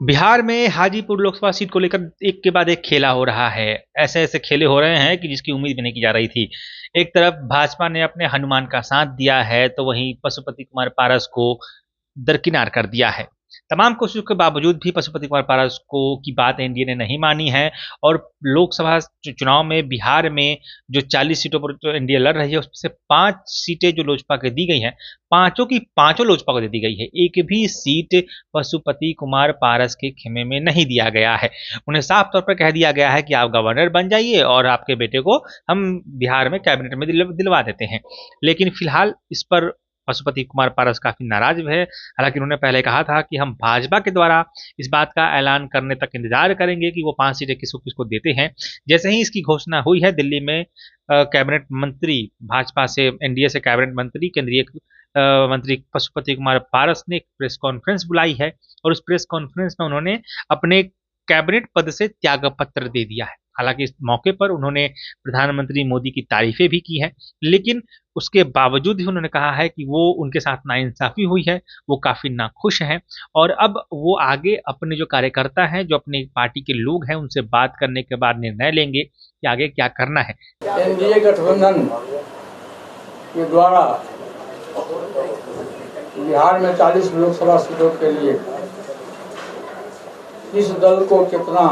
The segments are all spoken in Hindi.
बिहार में हाजीपुर लोकसभा सीट को लेकर एक के बाद एक खेला हो रहा है। ऐसे-ऐसे खेले हो रहे हैं कि जिसकी उम्मीद भी नहीं की जा रही थी। एक तरफ भाजपा ने अपने हनुमान का साथ दिया है, तो वहीं पशुपति कुमार पारस को दरकिनार कर दिया है। तमाम कोशिशों के बावजूद भी पशुपति कुमार पारस को की बात एनडीए ने नहीं मानी है और लोकसभा चुनाव में बिहार में जो 40 सीटों पर जो एनडीए लड़ रही है, उसमें से 5 सीटें जो लोजपा को दी गई हैं, पांचों की पांचों लोजपा को दे दी गई है। एक भी सीट पशुपति कुमार पारस के खेमे में नहीं दिया गया है। उन्हें साफ तौर पर कह दिया गया है कि आप गवर्नर बन जाइए और आपके बेटे को हम बिहार में कैबिनेट में दिलवा देते हैं। लेकिन फिलहाल इस पर पशुपति कुमार पारस काफी नाराज है। हालांकि उन्होंने पहले कहा था कि हम भाजपा के द्वारा इस बात का ऐलान करने तक इंतजार करेंगे कि वो 5 सीटें किसको किसको देते हैं। जैसे ही इसकी घोषणा हुई है, दिल्ली में कैबिनेट मंत्री भाजपा से एनडीए से कैबिनेट मंत्री केंद्रीय मंत्री पशुपति कुमार पारस ने एक प्रेस कॉन्फ्रेंस बुलाई है और उस प्रेस कॉन्फ्रेंस में उन्होंने अपने कैबिनेट पद से त्याग पत्र दे दिया है। हालांकि इस मौके पर उन्होंने प्रधानमंत्री मोदी की तारीफें भी की है, लेकिन उसके बावजूद भी उन्होंने कहा है कि वो उनके साथ नाइंसाफी हुई है, वो काफी नाखुश हैं और अब वो आगे अपने जो कार्यकर्ता हैं, जो अपनी पार्टी के लोग हैं, उनसे बात करने के बाद निर्णय लेंगे कि आगे क्या करना है। एनडीए गठबंधन के द्वारा बिहार में 40 लोकसभा सीटों के लिए इस दल को कितना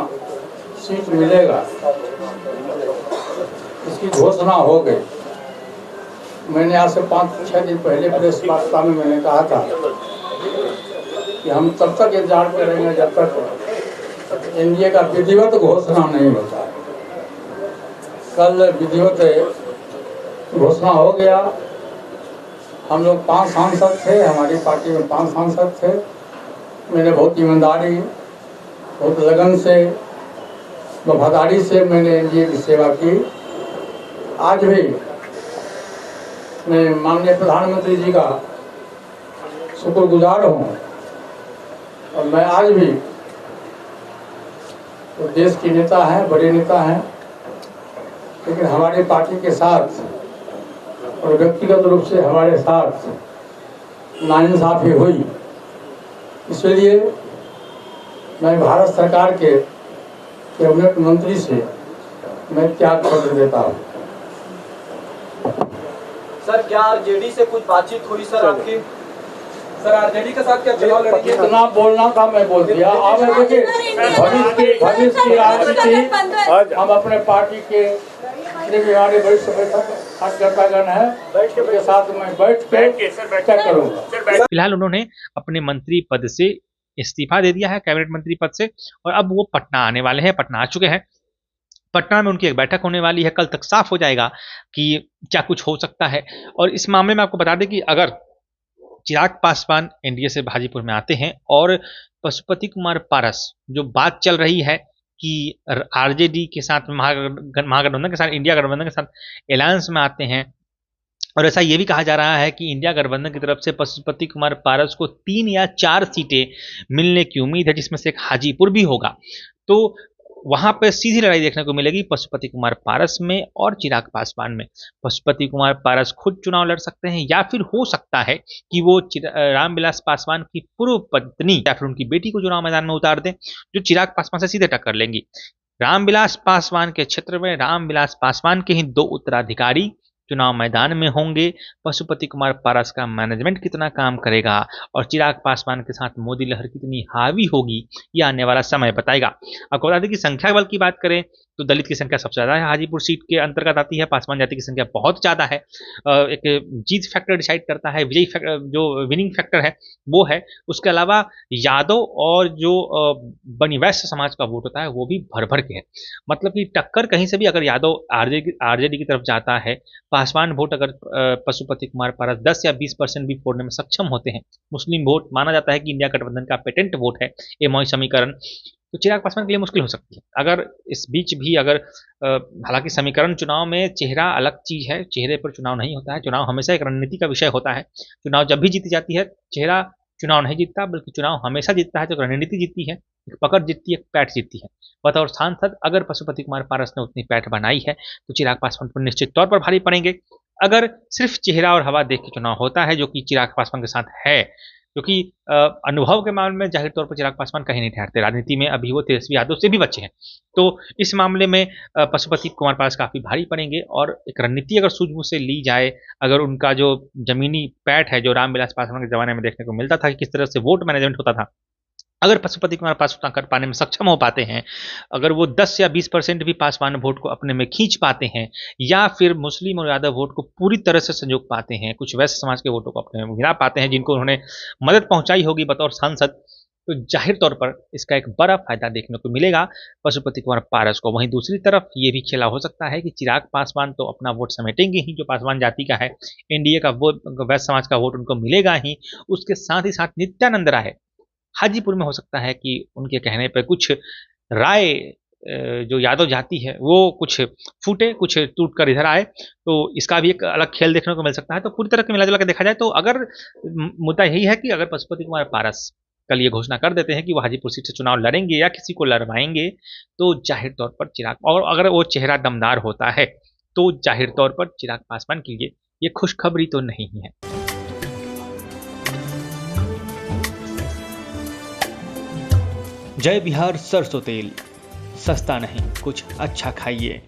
सीट मिलेगा, इसकी घोषणा हो गई। मैंने आज से 5-6 दिन पहले प्रेस वार्ता में मैंने कहा था कि हम तब तक इंतजार करेंगे जब तक एनडीए का विधिवत घोषणा नहीं होता है। कल विधिवत घोषणा हो गया। हम लोग 5 सांसद थे, हमारी पार्टी में 5 सांसद थे। मैंने बहुत ईमानदारी, बहुत लगन से, वफादारी से मैंने एनडीए की सेवा की। आज भी मैं माननीय प्रधानमंत्री जी का शुक्रगुजार हूँ और मैं आज भी तो देश के नेता हैं, बड़े नेता हैं, लेकिन हमारी पार्टी के साथ और व्यक्तिगत रूप से हमारे साथ नाइंसाफी हुई। इसलिए मैं भारत सरकार के कैबिनेट मंत्री से मैं त्याग पत्र देता हूँ। सर, क्या आरजेडी से कुछ बातचीत हुई सर आपकी? सर, आरजेडी के साथ क्या चुनाव लड़ेंगे? इतना बोलना था, मैं बोल दिया। अब देखिए, भविष्य की राजनीति हम अपने पार्टी के हमारे वरिष्ठ कार्यकर्तागण है, उनके साथ मैं बैठ के चर्चा करूँगा। फिलहाल उन्होंने अपने मंत्री पद से इस्तीफा दे दिया है, कैबिनेट मंत्री पद से, और अब वो पटना आने वाले हैं, पटना आ चुके हैं। पटना में उनकी एक बैठक होने वाली है। कल तक साफ हो जाएगा कि क्या कुछ हो सकता है। और इस मामले में आपको बता दें कि अगर चिराग पासवान एनडीए से हाजीपुर में आते हैं और पशुपति कुमार पारस, जो बात चल रही है कि आरजेडी के साथ, महागठबंधन के साथ, इंडिया गठबंधन के साथ अलायंस में आते हैं, और ऐसा ये भी कहा जा रहा है कि इंडिया गठबंधन की तरफ से पशुपति कुमार पारस को 3 या 4 सीटें मिलने की उम्मीद है, जिसमें से एक हाजीपुर भी होगा। तो वहां पर सीधी लड़ाई देखने को मिलेगी पशुपति कुमार पारस में और चिराग पासवान में। पशुपति कुमार पारस खुद चुनाव लड़ सकते हैं, या फिर हो सकता है कि वो रामविलास पासवान की पूर्व पत्नी या फिर उनकी बेटी को चुनाव मैदान में उतार दें, जो चिराग पासवान से सीधे टक्कर लेंगी। रामविलास पासवान के क्षेत्र में रामविलास पासवान के ही 2 उत्तराधिकारी चुनाव मैदान में होंगे। पशुपति कुमार पारस का मैनेजमेंट कितना काम करेगा और चिराग पासवान के साथ मोदी लहर कितनी हावी होगी, ये आने वाला समय बताएगा। आपको बता दें कि संख्या बल की बात करें तो दलित की संख्या सबसे ज़्यादा है, हाजीपुर सीट के अंतर्गत आती है। पासवान जाति की संख्या बहुत ज़्यादा है। एक जीत फैक्टर डिसाइड करता है, विजयी फैक्टर, जो विनिंग फैक्टर है वो है। उसके अलावा यादव और जो बनी वैश्य समाज का वोट होता है वो भी भर भर के है। मतलब कि टक्कर कहीं से भी अगर यादव आरजेडी की तरफ जाता है, पासवान वोट अगर पशुपति कुमार पारस 10 या 20% भी फोड़ने में सक्षम होते हैं, मुस्लिम वोट माना जाता है कि इंडिया गठबंधन का पेटेंट वोट है एमओयू समीकरण, तो चिराग पासवान के लिए मुश्किल हो सकती है। अगर इस बीच भी अगर हालांकि समीकरण चुनाव में चेहरा अलग चीज है, चेहरे पर चुनाव नहीं होता है। चुनाव हमेशा एक रणनीति का विषय होता है। चुनाव जब भी जीती जाती है, चेहरा चुनाव नहीं जीतता, बल्कि चुनाव हमेशा जीतता है तो रणनीति जीतती है, एक पकड़ जीतती है, एक पैठ जीतती है। बतौर सांसद अगर पशुपति कुमार पारस ने उतनी पैठ बनाई है तो चिराग पासवान पर निश्चित तौर पर भारी पड़ेंगे। अगर सिर्फ चेहरा और हवा देख के चुनाव होता है, जो कि चिराग पासवान के साथ है, क्योंकि अनुभव के मामले में जाहिर तौर पर चिराग पासवान कहीं नहीं ठहरते, राजनीति में अभी वो तेजस्वी यादव से भी बचे हैं। तो इस मामले में पशुपति कुमार पास काफ़ी भारी पड़ेंगे, और एक रणनीति अगर सूझबूझ से ली जाए, अगर उनका जो ज़मीनी पैठ है, जो रामविलास पासवान के ज़माने में देखने को मिलता था कि किस तरह से वोट मैनेजमेंट होता था, अगर पशुपति कुमार पास उतना कर पाने में सक्षम हो पाते हैं, अगर वो 10 या 20% भी पासवान वोट को अपने में खींच पाते हैं, या फिर मुस्लिम और यादव वोट को पूरी तरह से संजोग पाते हैं, कुछ वैश्य समाज के वोटों को अपने में मिला पाते हैं जिनको उन्होंने मदद पहुंचाई होगी बतौर सांसद, तो जाहिर तौर पर इसका एक बड़ा फायदा देखने को मिलेगा पशुपति कुमार पारस को। वहीं दूसरी तरफ ये भी खेला हो सकता है कि चिराग पासवान तो अपना वोट समेटेंगे ही, जो पासवान जाति का है, एनडीए का वोट, वैश्य समाज का वोट उनको मिलेगा ही, उसके साथ ही साथ नित्यानंद राय हाजीपुर में हो सकता है कि उनके कहने पर कुछ राय जो यादव जाति है वो कुछ फूटे, कुछ टूट कर इधर आए, तो इसका भी एक अलग खेल देखने को मिल सकता है। तो पूरी तरह के मिला जुला कर देखा जाए तो अगर मुद्दा यही है कि अगर पशुपति कुमार पारस कल ये घोषणा कर देते हैं कि वो हाजीपुर सीट से चुनाव लड़ेंगे या किसी को लड़वाएंगे, तो जाहिर तौर पर चिराग, और अगर वो चेहरा दमदार होता है, तो जाहिर तौर पर चिराग पासवान के लिए ये खुशखबरी तो नहीं है। जय बिहार सरसों तेल, सस्ता नहीं, कुछ अच्छा खाइए।